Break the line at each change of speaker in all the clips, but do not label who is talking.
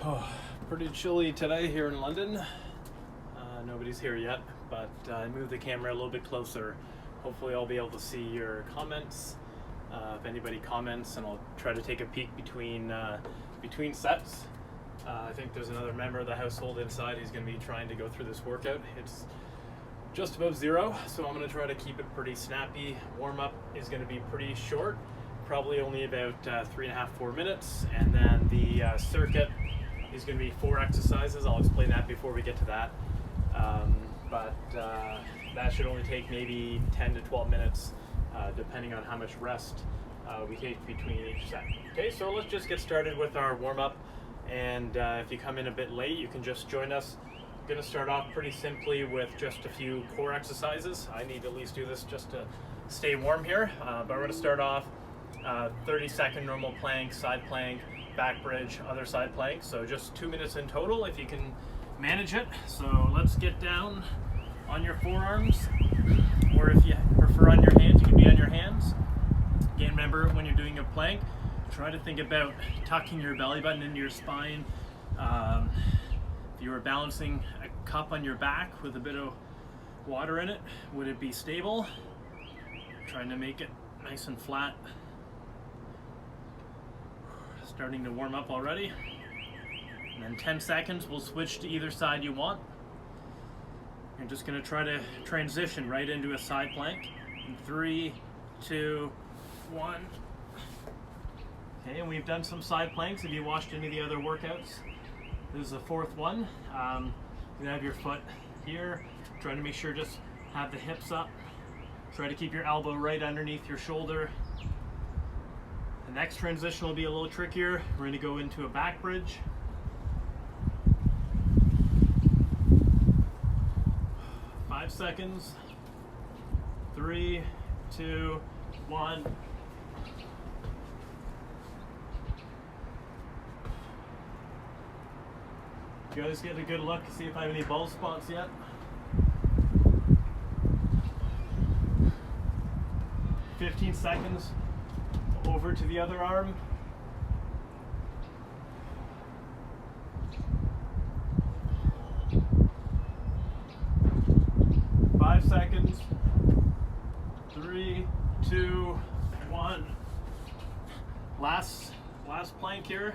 Oh, pretty chilly today here in London. Nobody's here yet, but I moved the camera a little bit closer. Hopefully I'll be able to see your comments. If anybody comments, and I'll try to take a peek between sets. I think there's another member of the household inside who's going to be trying to go through this workout. It's just above 0, so I'm going to try to keep it pretty snappy. Warm-up is going to be pretty short, probably only about 3.5-4 minutes, and then the circuit is going to be 4 exercises. I'll explain that before we get to that. But that should only take maybe 10 to 12 minutes, depending on how much rest we take between each set. Okay, so let's just get started with our warm-up. And if you come in a bit late, you can just join us. I'm going to start off pretty simply with just a few core exercises. I need to at least do this just to stay warm here. But we're going to start off 30-second normal plank, side plank, back bridge, other side plank. So just 2 minutes in total if you can manage it. So let's get down on your forearms, or if you prefer on your hands, you can be on your hands. Again, remember when you're doing a plank, try to think about tucking your belly button into your spine. If you were balancing a cup on your back with a bit of water in it, would it be stable? Trying to make it nice and flat. Starting to warm up already. And then 10 seconds, we'll switch to either side you want. You're just going to try to transition right into a side plank. In 3, 2, 1. Okay, and we've done some side planks. If you watched any of the other workouts, this is the 4th one. You have your foot here. Trying to make sure just have the hips up. Try to keep your elbow right underneath your shoulder. The next transition will be a little trickier. We're going to go into a back bridge. 5 seconds. 3, 2, 1. You guys get a good look, see if I have any bald spots yet. 15 seconds. Over to the other arm. 5 seconds. 3, 2, 1. Last plank here.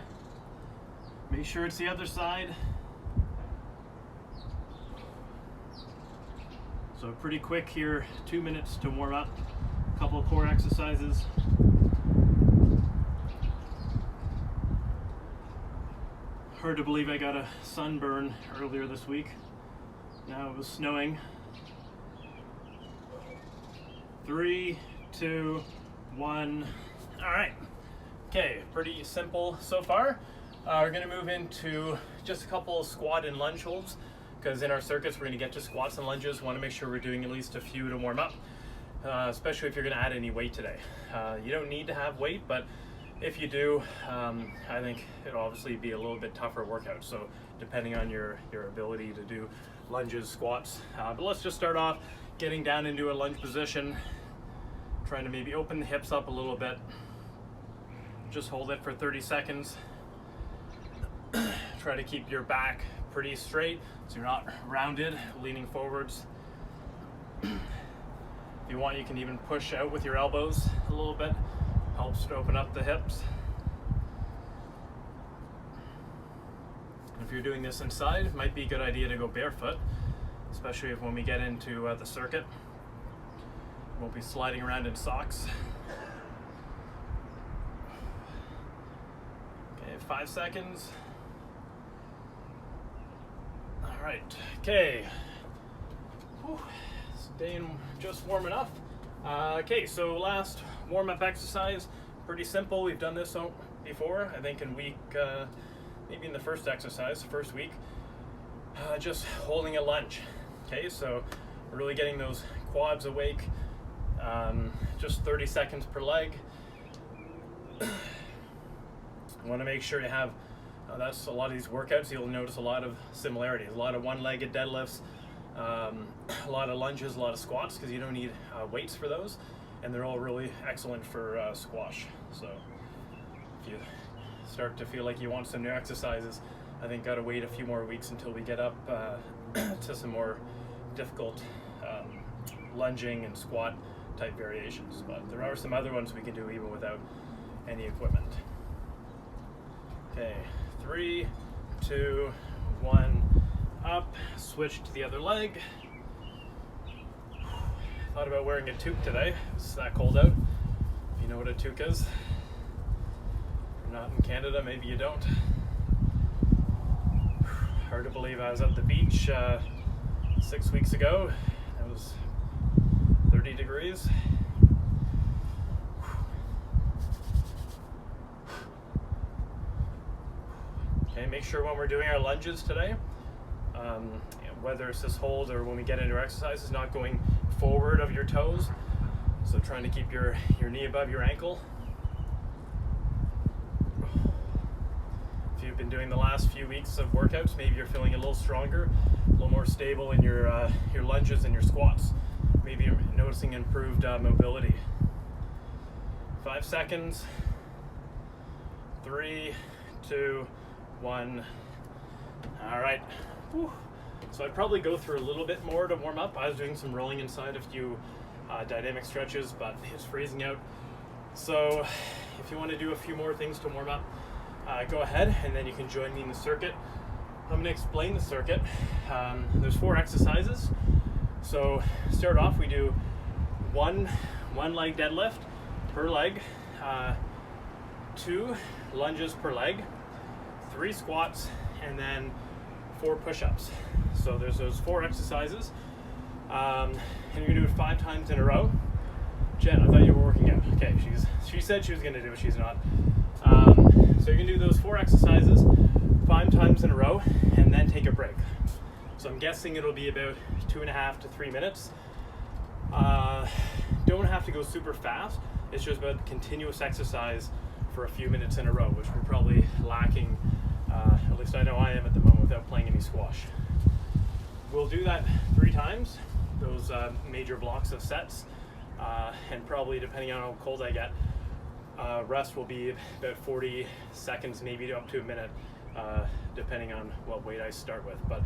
Make sure it's the other side. So pretty quick here, 2 minutes to warm up. A couple of core exercises. Hard to believe I got a sunburn earlier this week. Now it was snowing. 3, 2, 1. All right. Okay, pretty simple so far. We're going to move into just a couple of squat and lunge holds, because in our circuits we're going to get to squats and lunges. We want to make sure we're doing at least a few to warm up, especially if you're going to add any weight today. You don't need to have weight, but if you do, I think it'll obviously be a little bit tougher workout. So depending on your ability to do lunges, squats. But let's just start off getting down into a lunge position, trying to maybe open the hips up a little bit. Just hold it for 30 seconds. Try to keep your back pretty straight so you're not rounded, leaning forwards. If you want, you can even push out with your elbows a little bit. Helps to open up the hips. If you're doing this inside, it might be a good idea to go barefoot, especially when we get into the circuit. Won't be sliding around in socks. Okay, 5 seconds. All right, okay. Whew. Staying just warm enough. Okay, so last warm-up exercise, pretty simple. We've done this before, I think in week, maybe in the first exercise, first week, just holding a lunge. Okay, so we're really getting those quads awake, just 30 seconds per leg. You want to make sure you have, that's a lot of these workouts, you'll notice a lot of similarities, a lot of one-legged deadlifts, a lot of lunges, a lot of squats, because you don't need weights for those, and they're all really excellent for squash. So if you start to feel like you want some new exercises, I think gotta wait a few more weeks until we get up to some more difficult lunging and squat type variations. But there are some other ones we can do even without any equipment. Okay, 3, 2, 1, up, switch to the other leg. Thought about wearing a toque today. It's that cold out. If you know what a toque is. If you're not in Canada, maybe you don't. Hard to believe I was at the beach 6 weeks ago. It was 30 degrees. Okay, make sure when we're doing our lunges today, whether it's this hold or when we get into our exercises, not going forward of your toes. So trying to keep your knee above your ankle. If you've been doing the last few weeks of workouts, maybe you're feeling a little stronger, a little more stable in your lunges and your squats. Maybe you're noticing improved mobility. 5 seconds. 3, 2, 1. All right. Whew. So I'd probably go through a little bit more to warm up. I was doing some rolling inside, a few dynamic stretches, but it's freezing out. So if you want to do a few more things to warm up, go ahead, and then you can join me in the circuit. I'm going to explain the circuit. There's 4 exercises. So start off, we do one leg deadlift per leg, 2 lunges per leg, 3 squats, and then 4 push-ups. So there's those 4 exercises, and you're gonna do it 5 times in a row. Jen, I thought you were working out. Okay, she said she was gonna do it, she's not. So you're gonna do those 4 exercises 5 times in a row, and then take a break. So I'm guessing it'll be about 2.5 to 3 minutes. Don't have to go super fast. It's just about continuous exercise for a few minutes in a row, which we're probably lacking. At least I know I am at the moment without playing any squash. We'll do that 3 times, those major blocks of sets, and probably depending on how cold I get, rest will be about 40 seconds, maybe up to a minute, depending on what weight I start with. But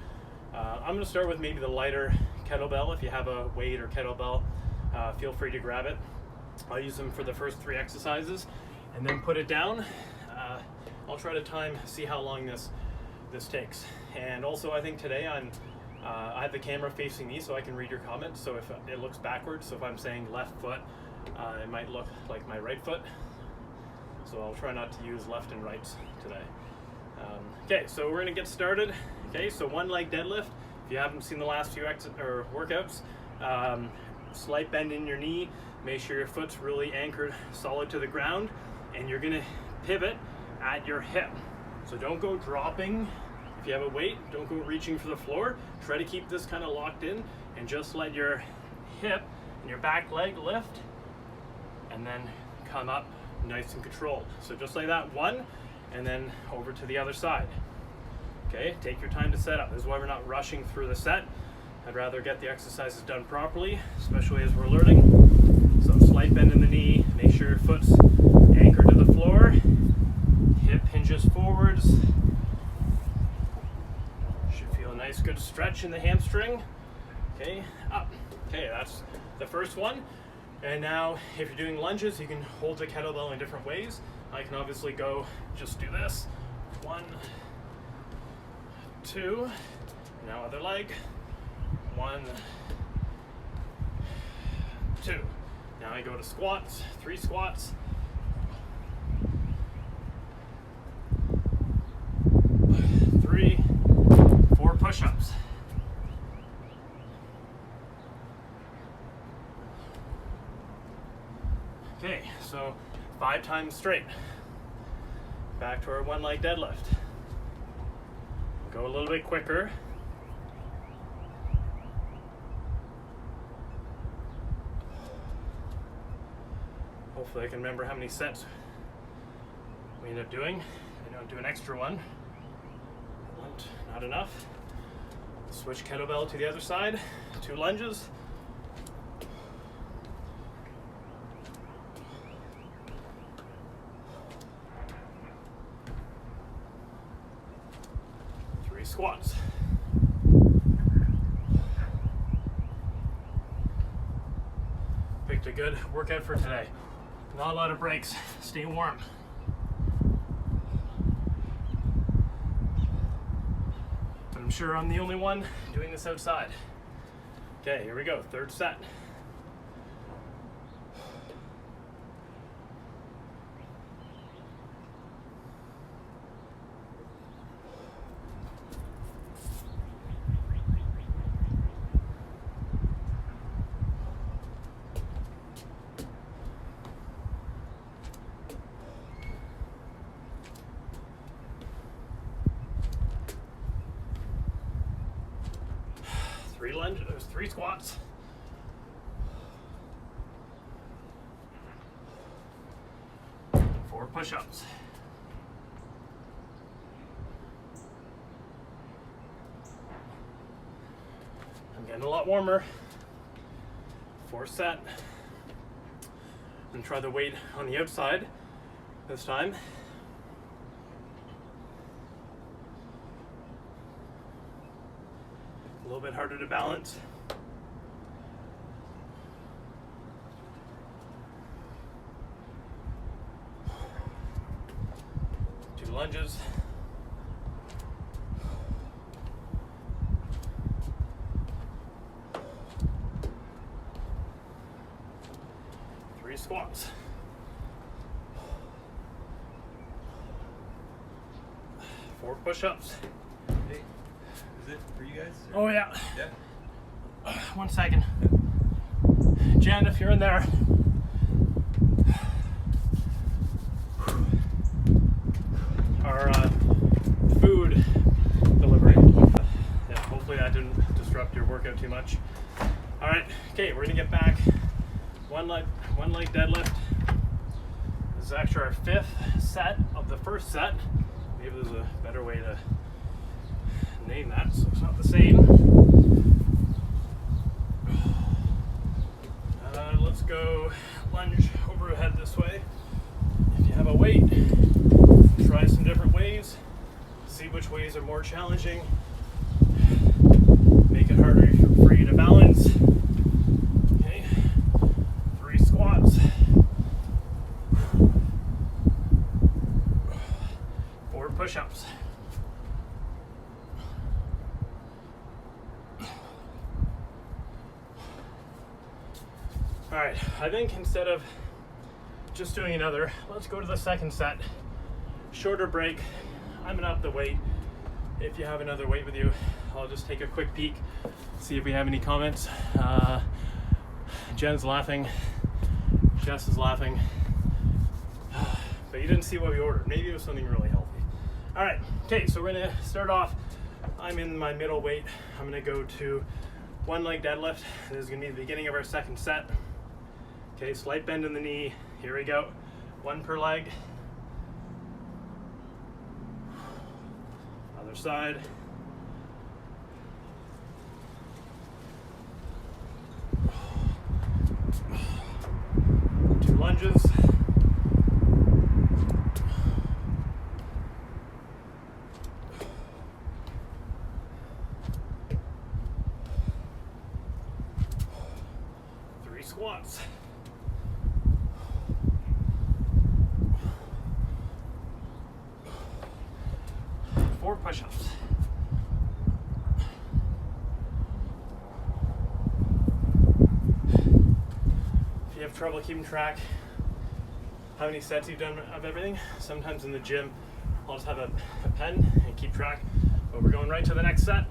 I'm going to start with maybe the lighter kettlebell. If you have a weight or kettlebell, feel free to grab it. I'll use them for the first 3 exercises and then put it down. I'll try to see how long this takes. And also I think today I have the camera facing me so I can read your comments. So if it looks backwards, so if I'm saying left foot, it might look like my right foot. So I'll try not to use left and rights today. Okay, so we're gonna get started. Okay, so 1 leg deadlift. If you haven't seen the last few workouts, slight bend in your knee. Make sure your foot's really anchored solid to the ground, and you're gonna pivot at your hip. So don't go dropping. If you have a weight, don't go reaching for the floor. Try to keep this kind of locked in and just let your hip and your back leg lift and then come up nice and controlled. So just like that, 1, and then over to the other side. Okay, take your time to set up. This is why we're not rushing through the set. I'd rather get the exercises done properly, especially as we're learning. So slight bend in the knee, make sure your foot's anchored to the floor. Hip hinges forwards. Should feel a nice good stretch in the hamstring. Okay, up. Okay, that's the first one. And now if you're doing lunges, you can hold the kettlebell in different ways. I can obviously just do this. 1, 2, now other leg. 1, 2. Now I go to squats, 3 squats. 3, 4 push-ups. Okay, so 5 times straight. Back to our 1 leg deadlift. Go a little bit quicker. Hopefully I can remember how many sets we end up doing. I don't do an extra one. Not enough. Switch kettlebell to the other side. 2 lunges. squats. Picked a good workout for today. Not a lot of breaks. Stay warm. I'm sure I'm the only one doing this outside. Okay, here we go. Third set. Three lunges, there's 3 squats. Four push-ups. I'm getting a lot warmer. 4th set. I'm gonna try the weight on the outside this time. A little bit harder to balance. Two lunges. Three squats. 4 push-ups.
Hey, is it for you guys?
Oh yeah.
Yeah.
1 second. Jen, if you're in there. Our food delivery. Yeah, hopefully that didn't disrupt your workout too much. All right, okay, we're gonna get back. One leg deadlift. This is actually our 5th set of the first set. Maybe there's a better way to name that so it's not the same. Let's go lunge overhead this way. If you have a weight, try some different ways. See which ways are more challenging. Make it harder for you to balance. Okay, 3 squats. 4 push-ups. All right, I think instead of just doing another, let's go to the 2nd set. Shorter break. I'm gonna up the weight. If you have another weight with you, I'll just take a quick peek, see if we have any comments. Jen's laughing, Jess is laughing, but you didn't see what we ordered. Maybe it was something really healthy. All right, okay, so we're gonna start off. I'm in my middle weight. I'm gonna go to 1 leg deadlift. This is gonna be the beginning of our 2nd set. Okay, slight bend in the knee. Here we go. 1 per leg. Other side. Two lunges. Three squats. 4 push-ups. If you have trouble keeping track how many sets you've done of everything, sometimes in the gym I'll just have a pen and keep track. But we're going right to the next set.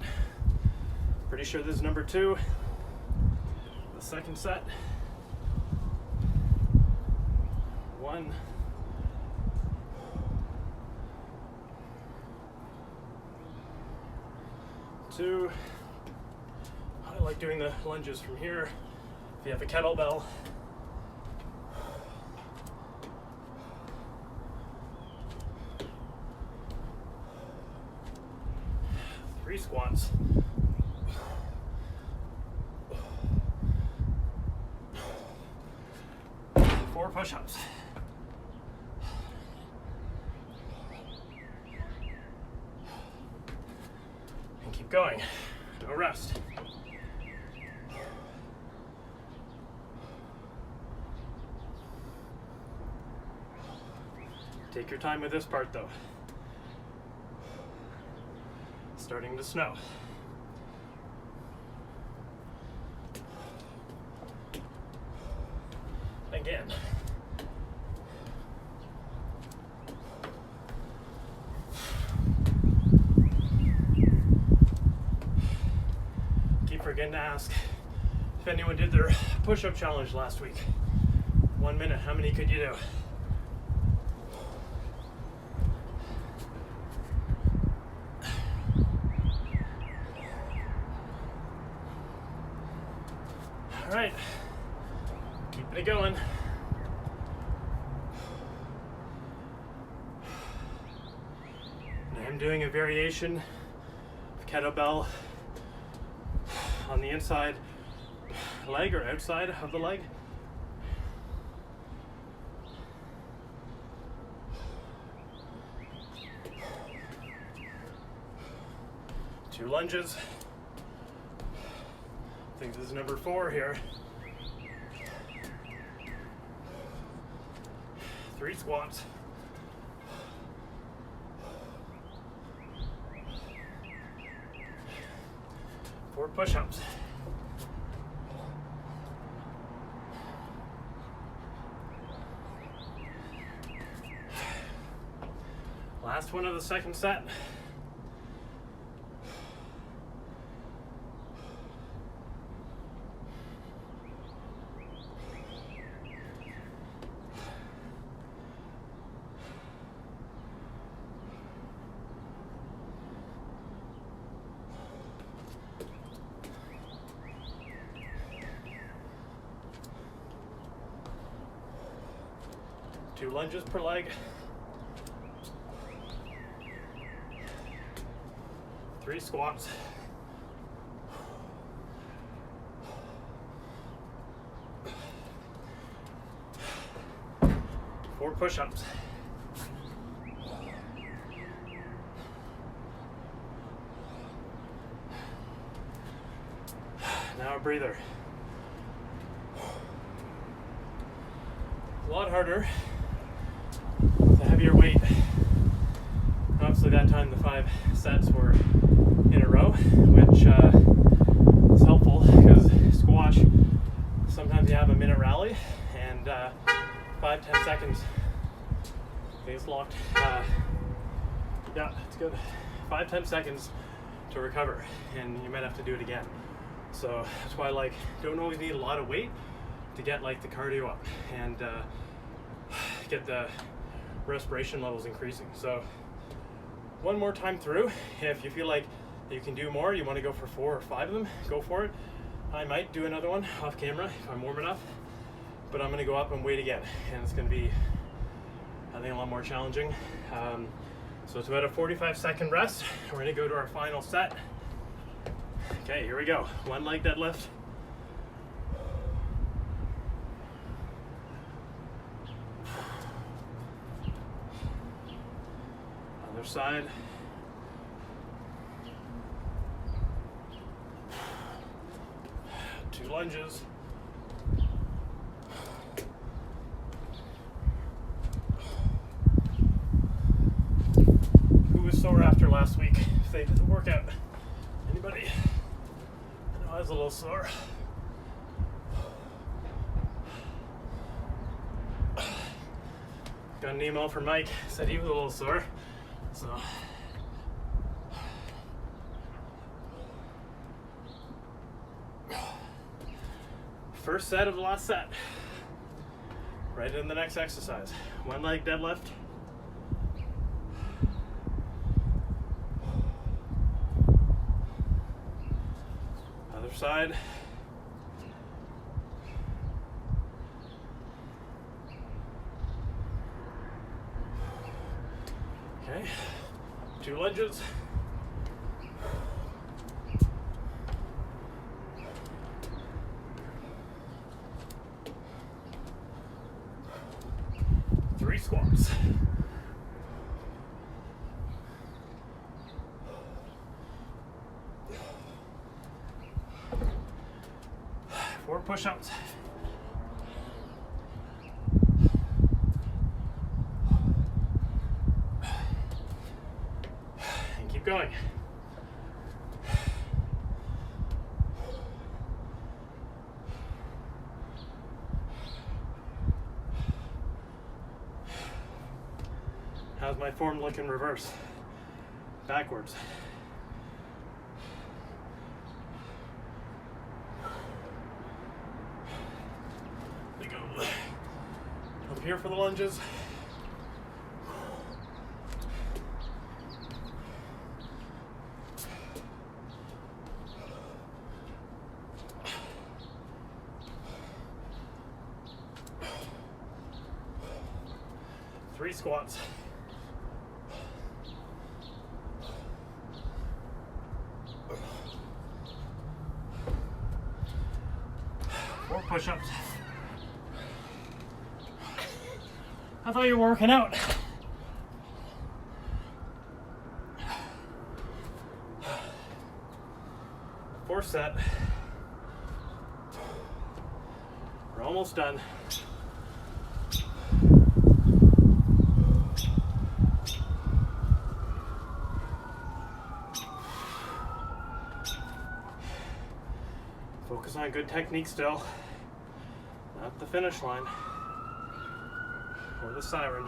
Pretty sure this is number 2. The 2nd set. 1. 2. I like doing the lunges from here. If you have a kettlebell. 3 squats. 4 push-ups. going. No rest. Take your time with this part though. Starting to snow. Again. Keep forgetting to ask if anyone did their push-up challenge last week. 1 minute, how many could you do? All right, keeping it going. And I'm doing a variation of kettlebell on the inside leg or outside of the leg. Two lunges. I think this is number 4 here. 3 squats. 4 push-ups. Last one of the second set. Two lunges per leg. 3 squats. 4 push-ups. Now a breather. A lot harder with a heavier weight. Obviously that time the 5 sets were in a row, which is helpful because squash, sometimes you have a minute rally and 5-10 seconds. I think it's locked. Yeah, it's good. 5-10 seconds to recover, and you might have to do it again. So that's why, like, don't always need a lot of weight to get like the cardio up and get the respiration levels increasing. So one more time through. If you feel like you can do more, you want to go for 4 or 5 of them, go for it. I might do another one off camera if I'm warm enough, but I'm going to go up and wait again, and it's going to be, I think, a lot more challenging. So it's about a 45-second rest. We're going to go to our final set. Okay, here we go. 1 leg deadlift. Other side. Two lunges. Who was sore after last week? If they did the workout? Anybody? I know I was a little sore. Got an email from Mike, said he was a little sore. So first set of the last set. Right in the next exercise. 1 leg deadlift. Other side. Okay, 2 lunges. Three squats. push-ups. And keep going. How's my form look in reverse? Backwards. There we go. Up here for the lunges. Three squats. Four push-ups. I thought you were working out. Fourth set. We're almost done. Focus on good technique still, not the finish line or the siren.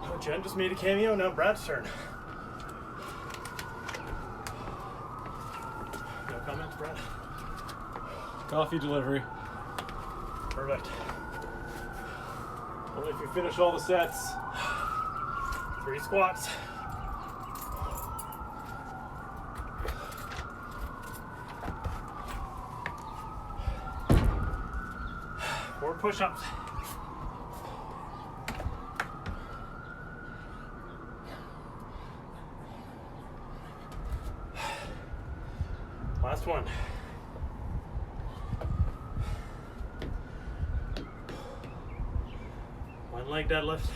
Oh, Jen just made a cameo, now Brad's turn. No comments, Brad? Coffee delivery. Perfect. Only if you finish all the sets. 3 squats. 4 push-ups. Last one. One leg deadlift.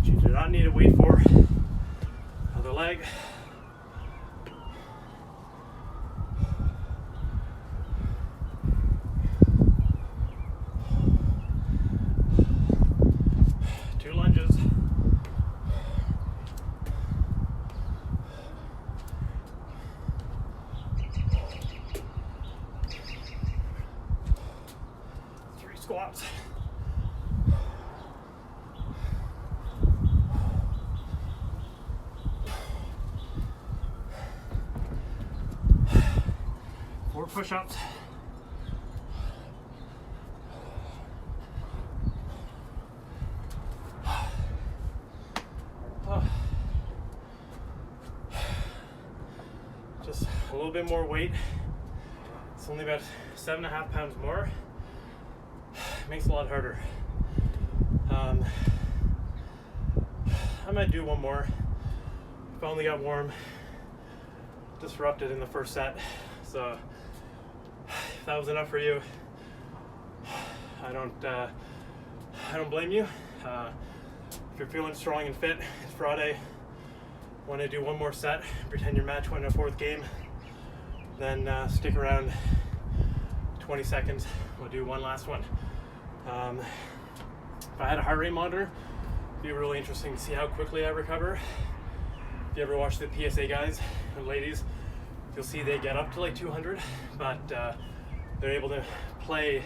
You do not need to wait for other leg. Two lunges. Squats. Four push-ups. Just a little bit more weight. It's only about 7.5 pounds more. Makes it a lot harder. I might do one more. If I only got warm, disrupted in the first set. So if that was enough for you, I don't blame you. If you're feeling strong and fit, it's Friday. Want to do one more set, pretend your match won a 4th game, then stick around 20 seconds. We'll do one last one. If I had a heart rate monitor, it'd be really interesting to see how quickly I recover. If you ever watch the PSA guys and ladies, you'll see they get up to like 200, but they're able to play,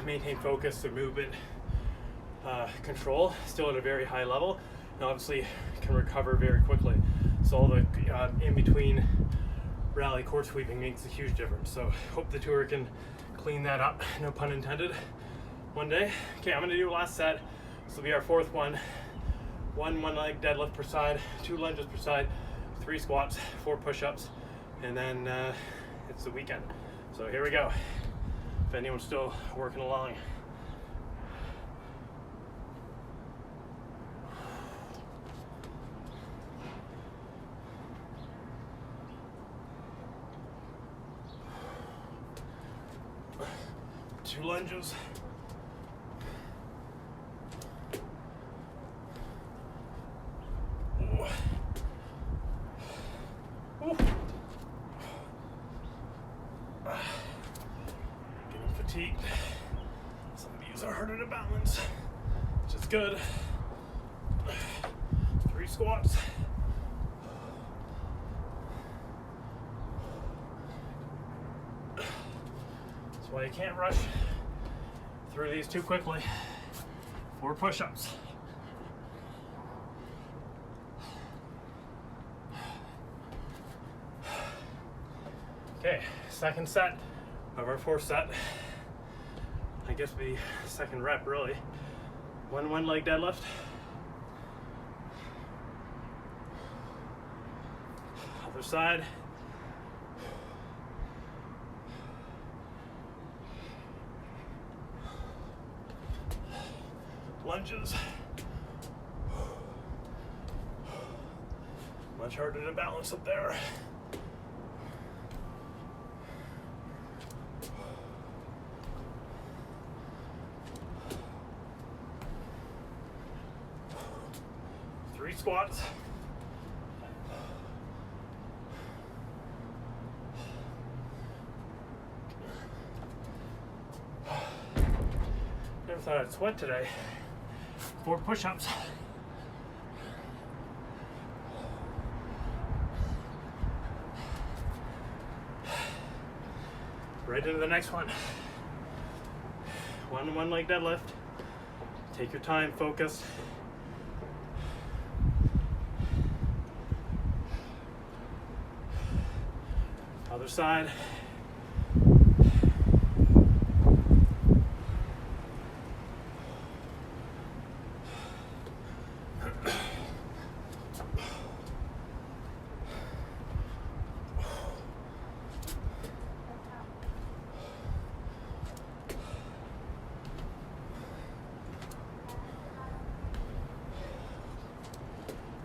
maintain focus, their movement, control, still at a very high level, and obviously can recover very quickly. So all the in-between rally court sweeping makes a huge difference. So hope the tour can clean that up, no pun intended, one day. Okay, I'm gonna do a last set. This will be our 4th one. One leg deadlift per side, 2 lunges per side, 3 squats, 4 push-ups, and then it's the weekend. So here we go. If anyone's still working along. Two lunges. balance, which is good. 3 squats. That's why you can't rush through these too quickly. 4 push-ups. Okay, second set of our 4th set. I guess the second rep really. One leg deadlift. Other side. Lunges. Much harder to balance up there. Squats. Never thought I'd sweat today. 4 push-ups. Right into the next one. One leg deadlift. Take your time, focus. Other side.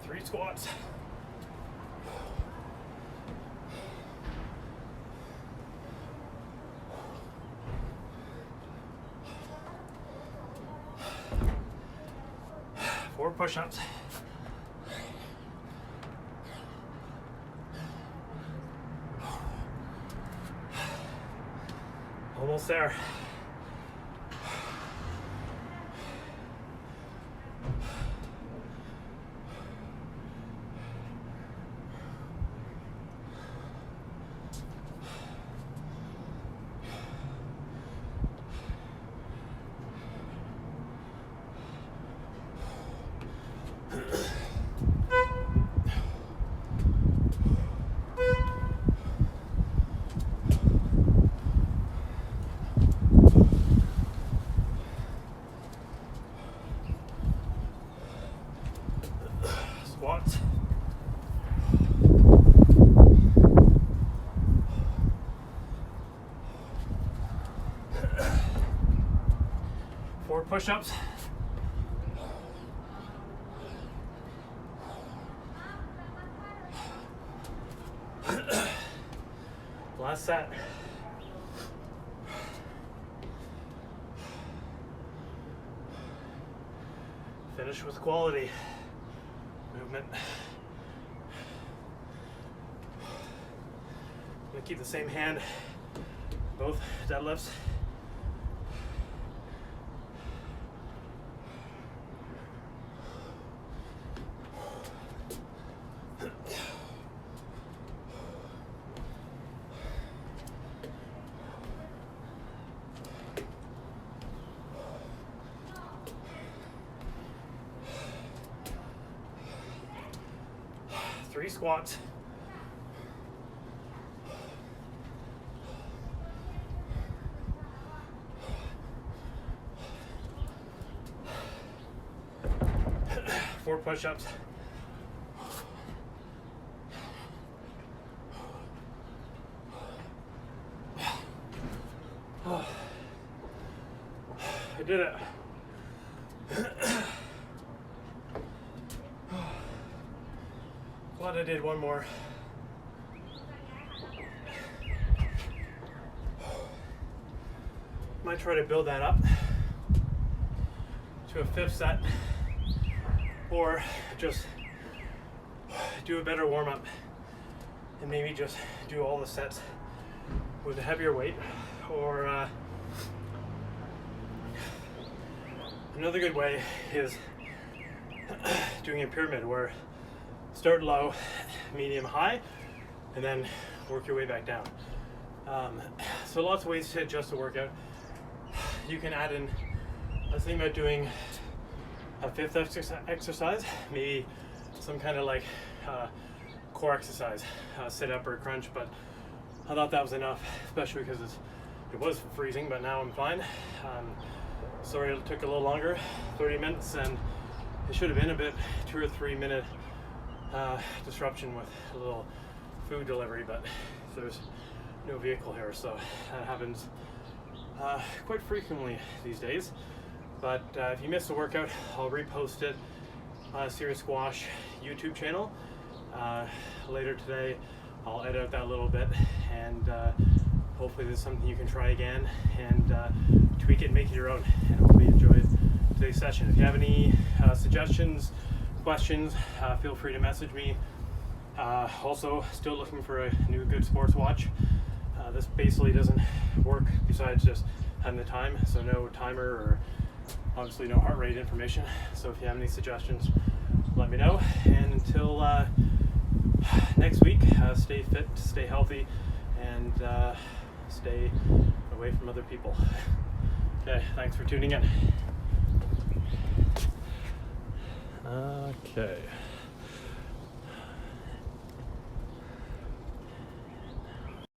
Three squats. Four push-ups. Almost there. Squats. Four push-ups. Last set. Finish with quality movement. I'm gonna keep the same hand, both deadlifts. Three squats. Four push-ups. I did it. Glad I did one more. Might try to build that up to a 5th set, or just do a better warm-up and maybe just do all the sets with a heavier weight, or Another good way is doing a pyramid where start low, medium, high, and then work your way back down. So lots of ways to adjust the workout. You can add in, I was thinking about doing a fifth exercise, maybe some kind of like core exercise, sit up or crunch, but I thought that was enough, especially because it was freezing, but now I'm fine. Sorry it took a little longer, 30 minutes, and it should have been a bit 2 or 3 minute disruption with a little food delivery, but there's no vehicle here, so that happens quite frequently these days. But if you missed a workout, I'll repost it on SeriousSquash YouTube channel. Later today, I'll edit out that little bit, and hopefully this is something you can try again and tweak it and make it your own, and hopefully you enjoyed today's session. If you have any suggestions, questions, feel free to message me. Also, still looking for a new good sports watch. This basically doesn't work besides just having the time, so no timer or obviously no heart rate information. So if you have any suggestions, let me know. And until next week, stay fit, stay healthy, and stay away from other people. Okay, thanks for tuning in. Okay.